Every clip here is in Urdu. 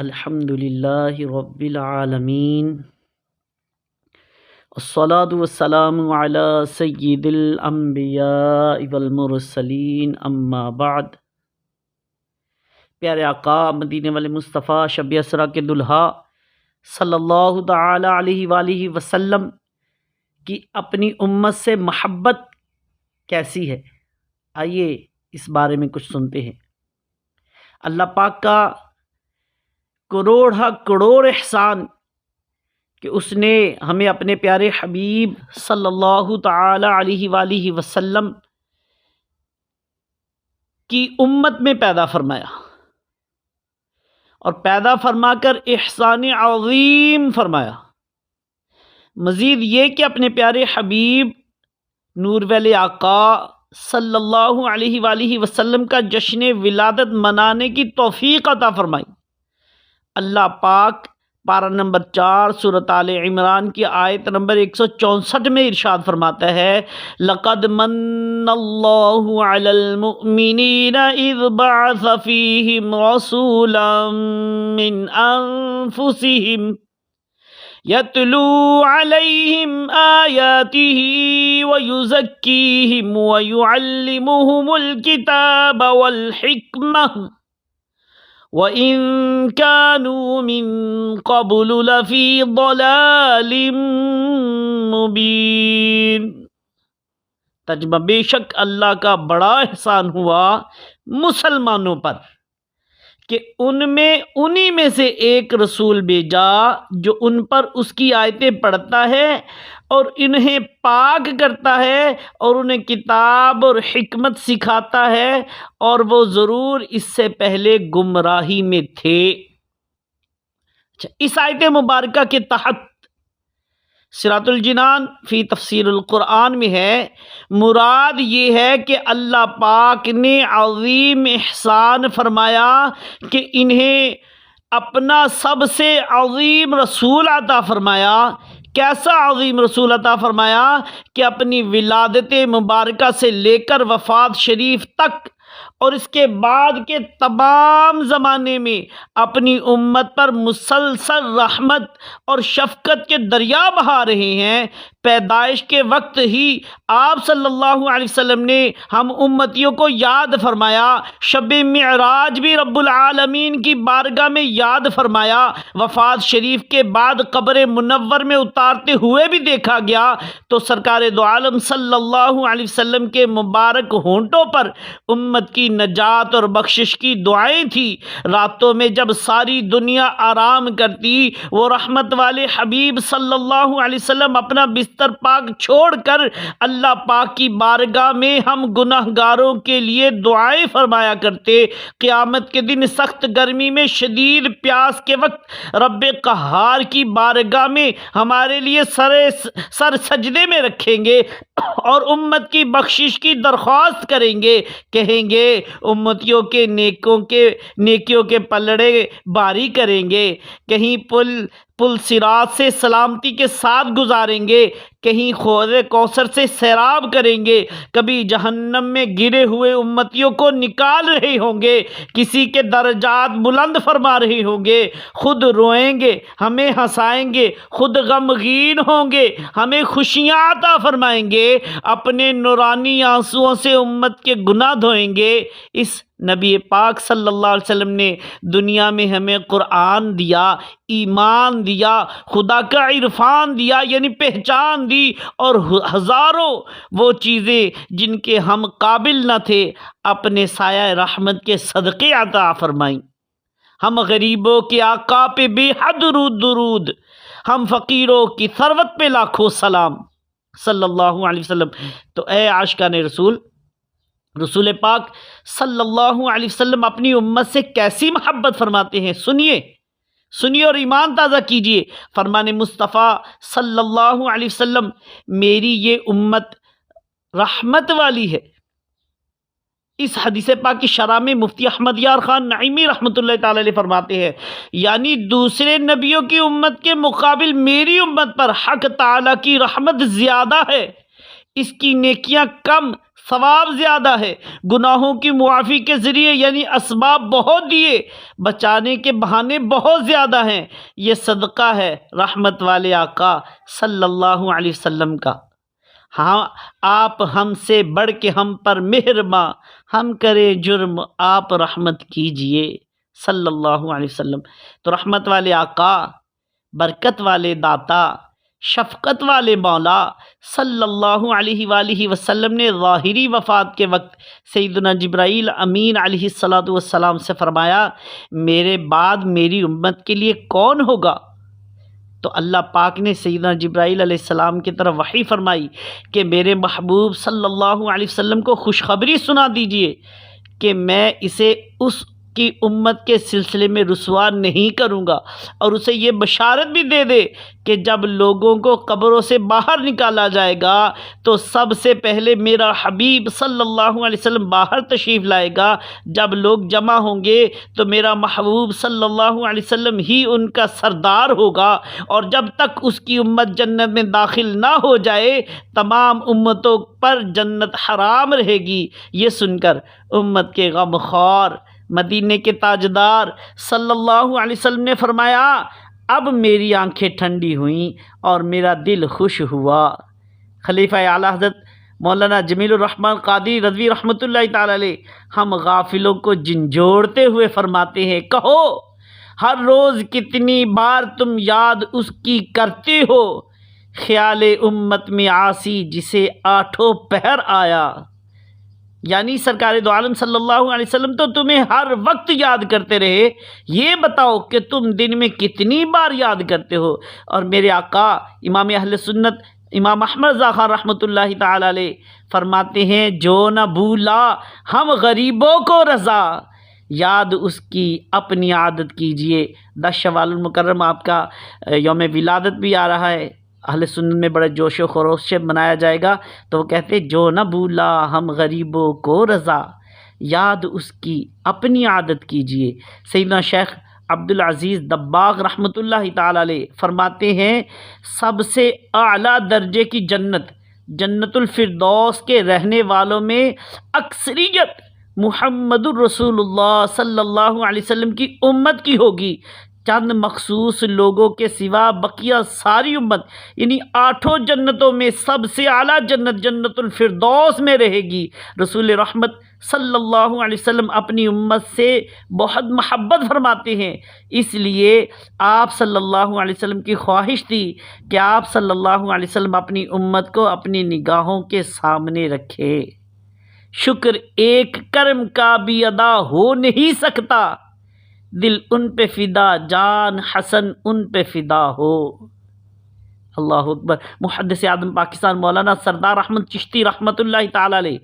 الحمد للہ رب العالمین والصلاة والسلام علی سید الانبیاء والمرسلین اما بعد۔ پیارے آقا مدینے والے مصطفیٰ شب اسرا کے دلہا صلی اللہ تعالی علیہ وآلہ وسلم کی اپنی امت سے محبت کیسی ہے، آئیے اس بارے میں کچھ سنتے ہیں۔ اللہ پاک کا کروڑ احسان کہ اس نے ہمیں اپنے پیارے حبیب صلی اللہ تعالی علیہ وآلہ وسلم کی امت میں پیدا فرمایا، اور پیدا فرما کر احسان عظیم فرمایا۔ مزید یہ کہ اپنے پیارے حبیب نور والے آقا صلی اللہ علیہ وآلہ وسلم کا جشن ولادت منانے کی توفیق عطا فرمائی۔ اللہ پاک پارہ نمبر 4 سورۃ آل عمران کی آیت نمبر 164 میں ارشاد فرماتا ہے، لَقَدْ مَنَّ اللَّهُ عَلَى الْمُؤْمِنِينَ إِذْ بَعَثَ فِيهِمْ رَسُولًا مِّنْ أَنفُسِهِمْ يَتْلُو عَلَيْهِمْ آيَاتِهِ وَيُزَكِّيهِمْ وَيُعَلِّمُهُمُ الْكِتَابَ وَالْحِكْمَةَ وَإِن كَانُوا مِن قَبْلُ لَفِي ضَلَالٍ مُبِينٍ۔ ترجمہ: بے شک اللہ کا بڑا احسان ہوا مسلمانوں پر کہ انہی میں سے ایک رسول بھیجا جو ان پر اس کی آیتیں پڑھتا ہے اور انہیں پاک کرتا ہے اور انہیں کتاب اور حکمت سکھاتا ہے، اور وہ ضرور اس سے پہلے گمراہی میں تھے۔ اس آیت مبارکہ کے تحت صراط الجنان فی تفسیر القرآن میں ہے، مراد یہ ہے کہ اللہ پاک نے عظیم احسان فرمایا کہ انہیں اپنا سب سے عظیم رسول عطا فرمایا۔ کیسا عظیم رسول عطا فرمایا کہ اپنی ولادت مبارکہ سے لے کر وفات شریف تک اور اس کے بعد کے تمام زمانے میں اپنی امت پر مسلسل رحمت اور شفقت کے دریا بہا رہے ہیں۔ پیدائش کے وقت ہی آپ صلی اللہ علیہ وسلم نے ہم امتیوں کو یاد فرمایا، شب معراج بھی رب العالمین کی بارگاہ میں یاد فرمایا، وفات شریف کے بعد قبر منور میں اتارتے ہوئے بھی دیکھا گیا، تو سرکار دو عالم صلی اللہ علیہ وسلم کے مبارک ہونٹوں پر امت کی نجات اور بخشش کی دعائیں تھیں۔ راتوں میں جب ساری دنیا آرام کرتی، وہ رحمت والے حبیب صلی اللہ علیہ وسلم اپنا بستر پاک چھوڑ کر اللہ پاک کی بارگاہ میں ہم گناہ گاروں کے لیے دعائیں فرمایا کرتے۔ قیامت کے دن سخت گرمی میں شدید پیاس کے وقت رب قہار کی بارگاہ میں ہمارے لیے سر سجدے میں رکھیں گے اور امت کی بخشش کی درخواست کریں گے، کہیں گے امتیوں کے نیکیوں کے پلڑے باری کریں گے، کہیں پل صراط سے سلامتی کے ساتھ گزاریں گے، کہیں حوض کوثر سے سیراب کریں گے، کبھی جہنم میں گرے ہوئے امتیوں کو نکال رہے ہوں گے، کسی کے درجات بلند فرما رہے ہوں گے، خود روئیں گے ہمیں ہنسائیں گے، خود غمگین ہوں گے ہمیں خوشیاں عطا فرمائیں گے، اپنے نورانی آنسوؤں سے امت کے گناہ دھوئیں گے۔ اس نبی پاک صلی اللہ علیہ وسلم نے دنیا میں ہمیں قرآن دیا، ایمان دیا، خدا کا عرفان دیا یعنی پہچان دی، اور ہزاروں وہ چیزیں جن کے ہم قابل نہ تھے اپنے سایہ رحمت کے صدقے عطا فرمائیں۔ ہم غریبوں کے آقا پہ بے حد درود، ہم فقیروں کی ثروت پہ لاکھوں سلام صلی اللہ علیہ وسلم۔ تو اے عاشقان رسول پاک صلی اللہ علیہ وسلم اپنی امت سے کیسی محبت فرماتے ہیں، سنیے اور ایمان تازہ کیجئے۔ فرمان مصطفیٰ صلی اللہ علیہ وسلم، میری یہ امت رحمت والی ہے۔ اس حدیث پاک کی شرح میں مفتی احمد یار خان نعیمی رحمۃ اللہ تعالی علیہ فرماتے ہیں، یعنی دوسرے نبیوں کی امت کے مقابل میری امت پر حق تعالی کی رحمت زیادہ ہے، اس کی نیکیاں کم ثواب زیادہ ہے، گناہوں کی معافی کے ذریعے یعنی اسباب بہت دیے، بچانے کے بہانے بہت زیادہ ہیں۔ یہ صدقہ ہے رحمت والے آقا صلی اللہ علیہ وسلم کا۔ ہاں آپ ہم سے بڑھ کے ہم پر مہرباں، ہم کرے جرم آپ رحمت کیجئے صلی اللہ علیہ وسلم۔ تو رحمت والے آقا، برکت والے داتا، شفقت والے مولا صلی اللہ علیہ وآلہ وسلم نے ظاہری وفات کے وقت سیدنا جبرائیل امین علیہ السلام سے فرمایا، میرے بعد میری امت کے لیے کون ہوگا؟ تو اللہ پاک نے سیدنا جبرائیل علیہ السلام کی طرف وحی فرمائی کہ میرے محبوب صلی اللہ علیہ وسلم کو خوشخبری سنا دیجئے کہ میں اسے اس کی امت کے سلسلے میں رسوا نہیں کروں گا، اور اسے یہ بشارت بھی دے دے کہ جب لوگوں کو قبروں سے باہر نکالا جائے گا تو سب سے پہلے میرا حبیب صلی اللہ علیہ وسلم باہر تشریف لائے گا۔ جب لوگ جمع ہوں گے تو میرا محبوب صلی اللہ علیہ وسلم ہی ان کا سردار ہوگا، اور جب تک اس کی امت جنت میں داخل نہ ہو جائے تمام امتوں پر جنت حرام رہے گی۔ یہ سن کر امت کے غم خوار مدینے کے تاجدار صلی اللہ علیہ وسلم نے فرمایا، اب میری آنکھیں ٹھنڈی ہوئیں اور میرا دل خوش ہوا۔ خلیفہ اعلیٰ حضرت مولانا جمیل الرحمن قادری رضوی رحمۃ اللہ تعالی علیہ ہم غافلوں کو جھنجھوڑتے ہوئے فرماتے ہیں، کہو ہر روز کتنی بار تم یاد اس کی کرتے ہو، خیال امت میں عاصی جسے آٹھوں پہر آیا۔ یعنی سرکار دو عالم صلی اللہ علیہ وسلم تو تمہیں ہر وقت یاد کرتے رہے، یہ بتاؤ کہ تم دن میں کتنی بار یاد کرتے ہو۔ اور میرے آقا امام اہل سنت امام احمد رضا خان رحمۃ اللہ تعالی علیہ فرماتے ہیں، جو نہ بھولا ہم غریبوں کو رضا، یاد اس کی اپنی عادت کیجئے۔ 10 شوال المکرم آپ کا یوم ولادت بھی آ رہا ہے، اہل سنت میں بڑے جوش و خروش سے منایا جائے گا، تو وہ کہتے ہیں جو نہ بھولا ہم غریبوں کو رضا، یاد اس کی اپنی عادت کیجئے۔ سیدنا شیخ عبدالعزیز دباغ رحمۃ اللہ تعالی علیہ فرماتے ہیں، سب سے اعلیٰ درجے کی جنت جنت الفردوس کے رہنے والوں میں اکثریت محمد الرسول اللہ صلی اللہ علیہ وسلم کی امت کی ہوگی، چند مخصوص لوگوں کے سوا بقیہ ساری امت یعنی 8 جنتوں میں سب سے اعلیٰ جنت جنت الفردوس میں رہے گی۔ رسول رحمت صلی اللہ علیہ وسلم اپنی امت سے بہت محبت فرماتے ہیں، اس لیے آپ صلی اللہ علیہ وسلم کی خواہش تھی کہ آپ صلی اللہ علیہ وسلم اپنی امت کو اپنی نگاہوں کے سامنے رکھے۔ شکر ایک کرم کا بھی ادا ہو نہیں سکتا، دل ان پہ فدا جان حسن ان پہ فدا ہو۔ اللہ اکبر۔ محدث اعظم پاکستان مولانا سردار احمد چشتی رحمۃ اللہ تعالی علیہ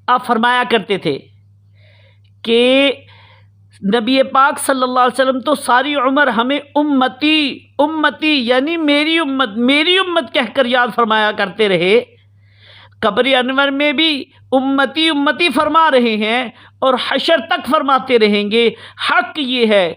آپ فرمایا کرتے تھے کہ نبی پاک صلی اللہ علیہ وسلم تو ساری عمر ہمیں امتی امتی یعنی میری امت کہہ کر یاد فرمایا کرتے رہے، قبر انور میں بھی امتی امتی فرما رہے ہیں اور حشر تک فرماتے رہیں گے۔ حق یہ ہے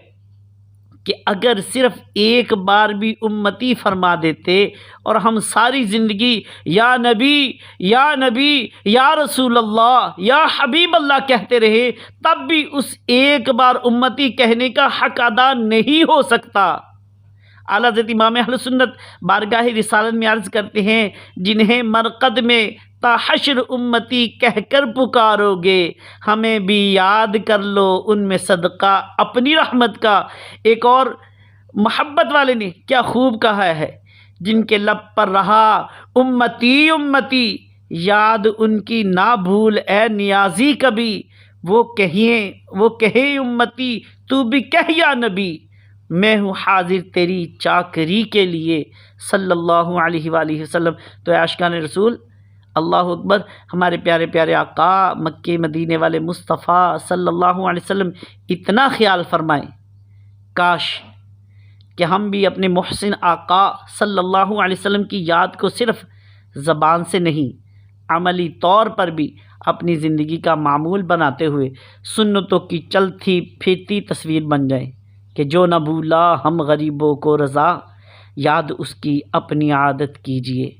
کہ اگر صرف ایک بار بھی امتی فرما دیتے اور ہم ساری زندگی یا نبی یا نبی یا رسول اللہ یا حبیب اللہ کہتے رہے، تب بھی اس ایک بار امتی کہنے کا حق ادا نہیں ہو سکتا۔ اعلیٰ حضرت امام اہل سنت بارگاہ رسالت میں عرض کرتے ہیں، جنہیں مرقد میں تا حشر امتی کہہ کر پکارو گے، ہمیں بھی یاد کر لو ان میں صدقہ اپنی رحمت کا۔ ایک اور محبت والے نے کیا خوب کہا ہے، جن کے لب پر رہا امتی امتی، یاد ان کی نہ بھول اے نیازی کبھی، وہ کہیں امتی تو بھی کہہ یا نبی، میں ہوں حاضر تیری چاکری کے لیے صلی اللہ علیہ وآلہ وسلم۔ تو عاشقان رسول اللہ اکبر، ہمارے پیارے پیارے آقا مکے مدینے والے مصطفیٰ صلی اللہ علیہ وسلم اتنا خیال فرمائیں، کاش کہ ہم بھی اپنے محسن آقا صلی اللہ علیہ وسلم کی یاد کو صرف زبان سے نہیں، عملی طور پر بھی اپنی زندگی کا معمول بناتے ہوئے سنتوں کی چلتی پھرتی تصویر بن جائیں کہ جو نہ بھولا ہم غریبوں کو رضا، یاد اس کی اپنی عادت کیجئے۔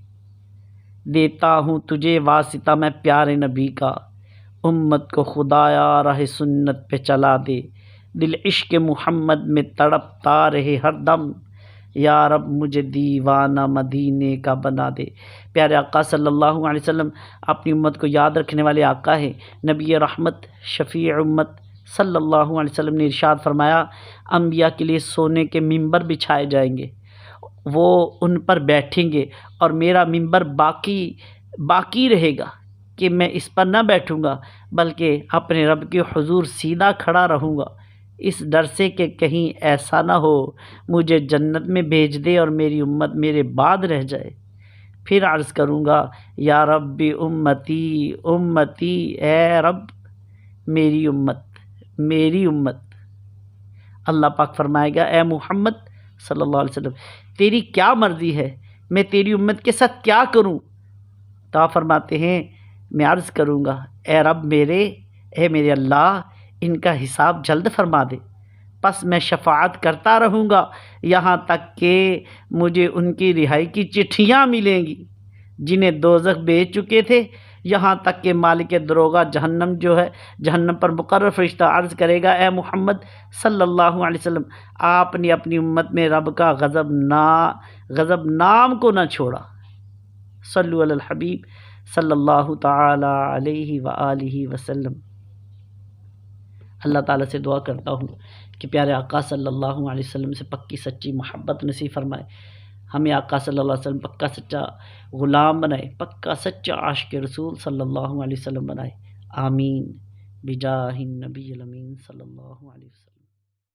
دیتا ہوں تجھے واسطہ میں پیارے نبی کا، امت کو خدایا راہ سنت پہ چلا دے، دل عشق محمد میں تڑپتا رہے ہر دم، یا رب مجھے دیوانہ مدینے کا بنا دے۔ پیارے آقا صلی اللہ علیہ وسلم اپنی امت کو یاد رکھنے والے آقا ہیں۔ نبی رحمت شفیع امت صلی اللہ علیہ وسلم نے ارشاد فرمایا، انبیاء کے لیے سونے کے ممبر بچھائے جائیں گے، وہ ان پر بیٹھیں گے، اور میرا ممبر باقی رہے گا کہ میں اس پر نہ بیٹھوں گا، بلکہ اپنے رب کے حضور سیدھا کھڑا رہوں گا، اس ڈر سے کہ کہیں ایسا نہ ہو مجھے جنت میں بھیج دے اور میری امت میرے بعد رہ جائے۔ پھر عرض کروں گا، یا رب امتی امتی، اے رب میری امت۔ اللہ پاک فرمائے گا، اے محمد صلی اللہ علیہ وسلم تیری کیا مرضی ہے، میں تیری امت کے ساتھ کیا کروں؟ تو آپ فرماتے ہیں، میں عرض کروں گا، اے رب اے میرے اللہ، ان کا حساب جلد فرما دے، پس میں شفاعت کرتا رہوں گا یہاں تک کہ مجھے ان کی رہائی کی چٹھیاں ملیں گی جنہیں دوزخ بھیج چکے تھے، یہاں تک کہ مالک دروغہ جہنم جو ہے، جہنم پر مقرر فرشتہ عرض کرے گا، اے محمد صلی اللہ علیہ وسلم آپ نے اپنی امت میں رب کا غضب نام کو نہ چھوڑا۔ صلو علی الحبیب صلی اللہ تعالی علیہ وآلہ وسلم۔ اللہ تعالیٰ سے دعا کرتا ہوں کہ پیارے آقا صلی اللہ علیہ وسلم سے پکی سچی محبت نصیب فرمائے، ہمیں آقا صلی اللہ علیہ وسلم پکا سچا غلام بنائے، پکا سچا عاشق رسول صلی اللہ علیہ وسلم بنائے، آمین بجاہ النبی الامین صلی اللہ علیہ وسلم۔